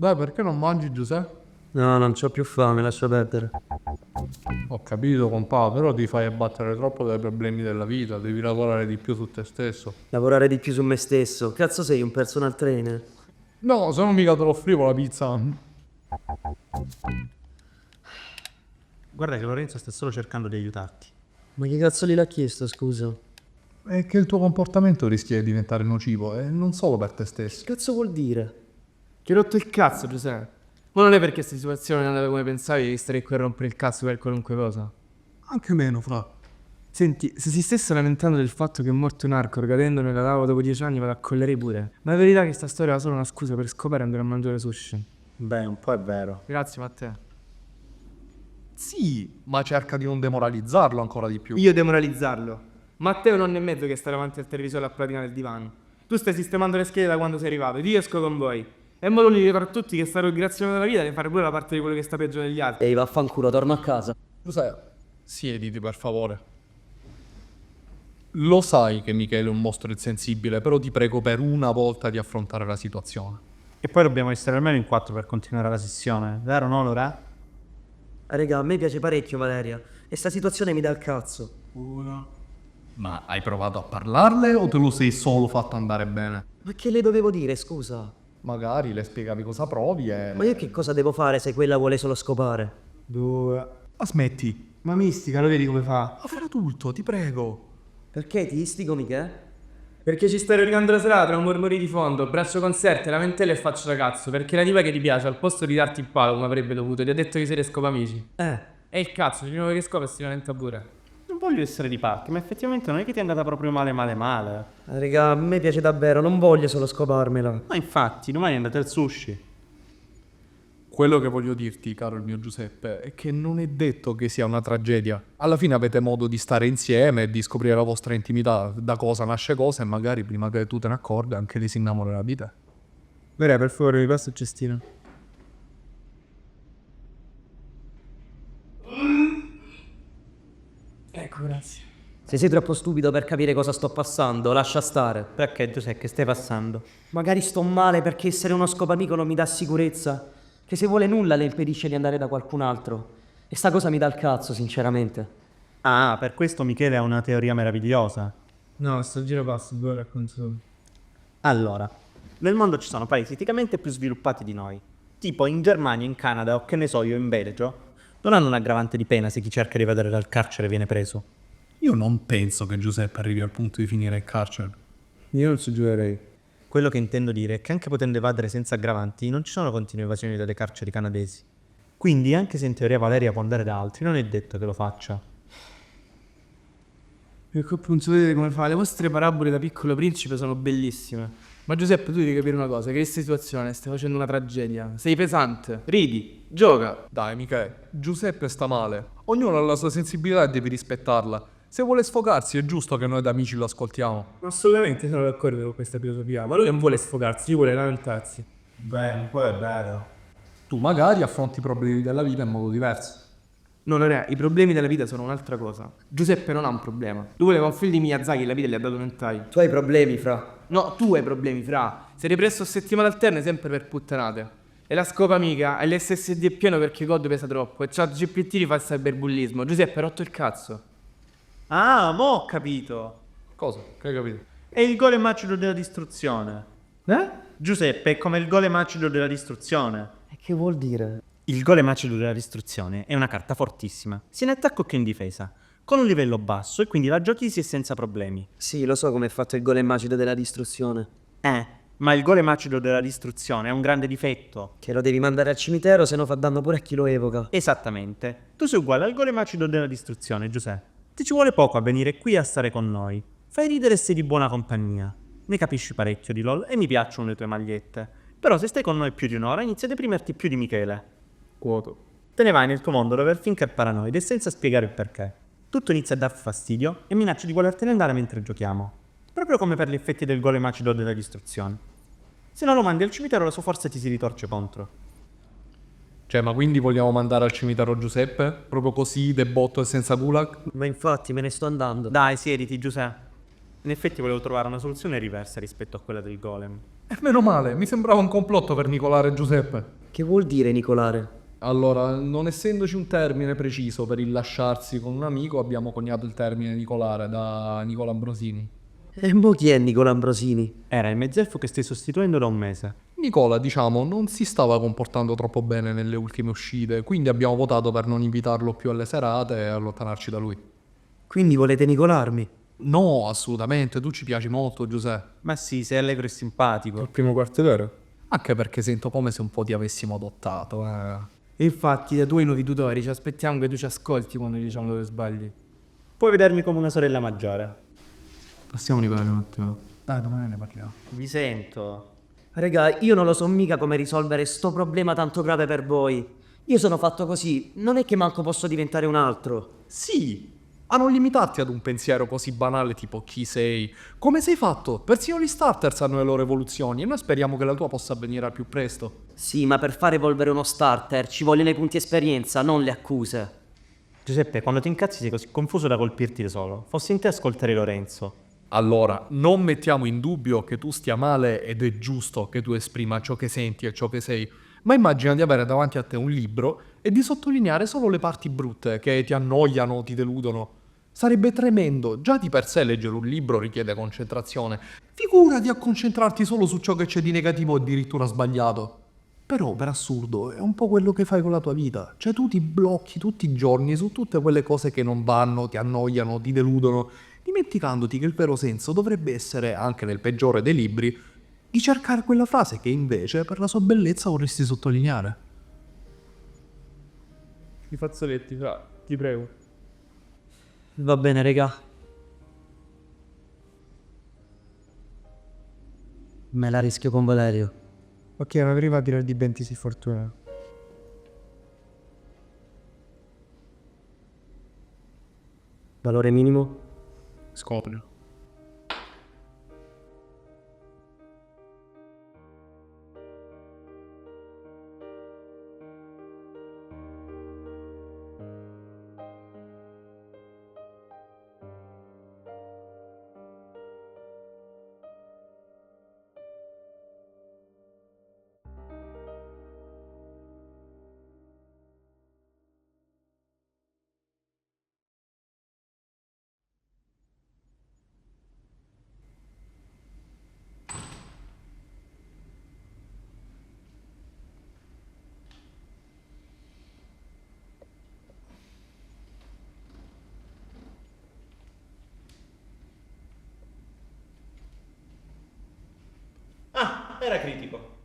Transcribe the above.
Dai, perché non mangi, Giuseppe? No, non c'ho più fame, lascia perdere. Ho capito, compà, però ti fai abbattere troppo dai problemi della vita, devi lavorare di più su te stesso. Lavorare di più su me stesso. Cazzo sei un personal trainer? No, se non mica te lo offrivo la pizza. Guarda che Lorenzo sta solo cercando di aiutarti. Ma che cazzo gliel'ha chiesto, scusa? È che il tuo comportamento rischia di diventare nocivo, e non solo per te stesso. Che cazzo vuol dire? Ti ho rotto il cazzo, Giuseppe. Ma non è perché questa situazione non è andata come pensavi di stare qui a rompere il cazzo per qualunque cosa. Anche meno, fra. Senti, se si stesse lamentando del fatto che è morto un arco cadendo nella lava dopo 10 anni, vado a collerei pure. Ma è verità che sta storia era solo una scusa per scopare e andare a mangiare sushi. Beh, un po' è vero. Grazie, Matteo. Sì, ma cerca di non demoralizzarlo ancora di più. Io demoralizzarlo. Matteo non è mezzo che sta davanti al televisore a praticare il divano. Tu stai sistemando le schede da quando sei arrivato ed io esco con voi. È modo di dire a tutti che sta ringraziando della vita e fare pure la parte di quello che sta peggio degli altri. Ehi, vaffanculo, torno a casa. Giuseppe, siediti per favore. Lo sai che Michele è un mostro insensibile, però ti prego per una volta di affrontare la situazione. E poi dobbiamo essere almeno in 4 per continuare la sessione, vero no, Lora? Raga, a me piace parecchio Valeria. E sta situazione mi dà il cazzo. Ma hai provato a parlarle o te lo sei solo fatto andare bene? Ma che le dovevo dire, scusa? Magari le spiegavi cosa provi e... Ma io che cosa devo fare se quella vuole solo scopare? Due. Ma smetti. Ma mistica, lo vedi come fa? Ma fai adulto, ti prego. Perché ti istigo, Michele? Perché ci stai rovinando la serata tra un mormori di fondo, braccio conserte, lamentele e faccio da cazzo. Perché la tipa che ti piace, al posto di darti il palo come avrebbe dovuto, ti ha detto che siete scopamici. E il cazzo, di nuovo che scopa e si lamenta pure. Non voglio essere di parte, ma effettivamente non è che ti è andata proprio male. Raga, a me piace davvero, non voglio solo scoparmela. Ma infatti, domani andate al sushi. Quello che voglio dirti, caro il mio Giuseppe, è che non è detto che sia una tragedia. Alla fine avete modo di stare insieme e di scoprire la vostra intimità, da cosa nasce cosa, e magari prima che tu te ne accorga anche lei si innamorerà di te. Vera, per favore, mi passa il cestino. Ecco, grazie. Se sei troppo stupido per capire cosa sto passando, lascia stare. Perché, Giuseppe, che stai passando? Magari sto male perché essere uno scopamico non mi dà sicurezza. Che se vuole nulla le impedisce di andare da qualcun altro. E sta cosa mi dà il cazzo, sinceramente. Ah, per questo Michele ha una teoria meravigliosa. No, sto giro passo, due racconto solo. Allora, nel mondo ci sono paesi eticamente più sviluppati di noi. Tipo in Germania, in Canada o che ne so io in Belgio, non hanno un aggravante di pena se chi cerca di evadere dal carcere viene preso. Io non penso che Giuseppe arrivi al punto di finire in carcere. Io non ci giocherei. Quello che intendo dire è che anche potendo evadere senza aggravanti, non ci sono continue evasioni dalle carceri canadesi. Quindi, anche se in teoria Valeria può andare da altri, non è detto che lo faccia. E qui non so vedere come fa. Le vostre parabole da piccolo principe sono bellissime. Ma Giuseppe, tu devi capire una cosa, che in questa situazione stai facendo una tragedia. Sei pesante. Ridi, gioca. Dai, Michele, Giuseppe sta male. Ognuno ha la sua sensibilità e devi rispettarla. Se vuole sfogarsi è giusto che noi da amici lo ascoltiamo. Assolutamente sono d'accordo con questa filosofia, ma lui non vuole sfogarsi, vuole lamentarsi. Beh, un po' è vero. Tu magari affronti i problemi della vita in modo diverso. No, Lore, i problemi della vita sono un'altra cosa. Giuseppe non ha un problema. Lui voleva un figlio di Miyazaki e la vita gli ha dato un hentai. Tu hai problemi, fra. No, tu hai problemi, fra. Sei ripreso a settimane alterne sempre per puttanate. E la scopa amica, e l'SSD è pieno perché God pesa troppo. E ChatGPT ti fa il cyberbullismo. Giuseppe ha rotto il cazzo. Ah, mo' ho capito. Cosa? Che hai capito? È il golem acido della distruzione. Giuseppe è come il golem acido della distruzione. E che vuol dire? Il golem acido della distruzione è una carta fortissima, sia in attacco che in difesa, con un livello basso e quindi la giochi e senza problemi. Sì, lo so come è fatto il golem acido della distruzione. Ma il golem acido della distruzione ha un grande difetto. Che lo devi mandare al cimitero, se no fa danno pure a chi lo evoca. Esattamente. Tu sei uguale al golem acido della distruzione, Giuseppe. Ti ci vuole poco a venire qui a stare con noi. Fai ridere e sei di buona compagnia. Ne capisci parecchio di LOL e mi piacciono le tue magliette. Però se stai con noi più di un'ora inizia a deprimerti più di Michele. Quoto. Te ne vai nel tuo mondo dove il Fink è paranoide e senza spiegare il perché. Tutto inizia a dar fastidio e minaccia di volertene andare mentre giochiamo. Proprio come per gli effetti del golem acido della distruzione. Se non lo mandi al cimitero la sua forza ti si ritorce contro. Cioè, ma quindi vogliamo mandare al cimitero Giuseppe? Proprio così, debotto e senza gulag? Ma infatti me ne sto andando. Dai, siediti Giuseppe. In effetti volevo trovare una soluzione riversa rispetto a quella del golem. E meno male, mi sembrava un complotto per nicolare Giuseppe. Che vuol dire Nicolare? Allora, non essendoci un termine preciso per il lasciarsi con un amico, abbiamo coniato il termine nicolare da Nicola Ambrosini. E mo chi è Nicola Ambrosini? Era il mezzelfo che stai sostituendo da un mese. Nicola, diciamo, non si stava comportando troppo bene nelle ultime uscite, quindi abbiamo votato per non invitarlo più alle serate e allontanarci da lui. Quindi volete Nicolarmi? No, assolutamente, tu ci piaci molto, Giuseppe. Ma sì, sei allegro e simpatico. Primo quartiere? Anche perché sento come se un po' ti avessimo adottato, Infatti, da tuoi nuovi tutori ci aspettiamo che tu ci ascolti quando diciamo dove sbagli. Puoi vedermi come una sorella maggiore. Passiamo di parole un attimo. Dai, domani ne parliamo. Vi sento. Raga, io non lo so mica come risolvere sto problema tanto grave per voi. Io sono fatto così, non è che manco posso diventare un altro. Sì, a non limitarti ad un pensiero così banale tipo chi sei. Come sei fatto? Persino gli starters hanno le loro evoluzioni e noi speriamo che la tua possa avvenire al più presto. Sì, ma per far evolvere uno starter ci vogliono i punti esperienza, non le accuse. Giuseppe, quando ti incazzi sei così confuso da colpirti da solo. Fossi in te ascoltare Lorenzo. Allora, non mettiamo in dubbio che tu stia male ed è giusto che tu esprima ciò che senti e ciò che sei, ma immagina di avere davanti a te un libro e di sottolineare solo le parti brutte che ti annoiano, ti deludono. Sarebbe tremendo, già di per sé leggere un libro richiede concentrazione. Figurati a concentrarti solo su ciò che c'è di negativo o addirittura sbagliato. Però, per assurdo, è un po' quello che fai con la tua vita. Cioè tu ti blocchi tutti i giorni su tutte quelle cose che non vanno, ti annoiano, ti deludono, dimenticandoti che il vero senso dovrebbe essere, anche nel peggiore dei libri, di cercare quella frase che invece, per la sua bellezza, vorresti sottolineare. I fazzoletti, fra, ti prego. Va bene, raga. Me la rischio con Valerio. Ok, ma prima a dire di Benti si fortuna. Valore minimo? Scopri. Ah, era critico.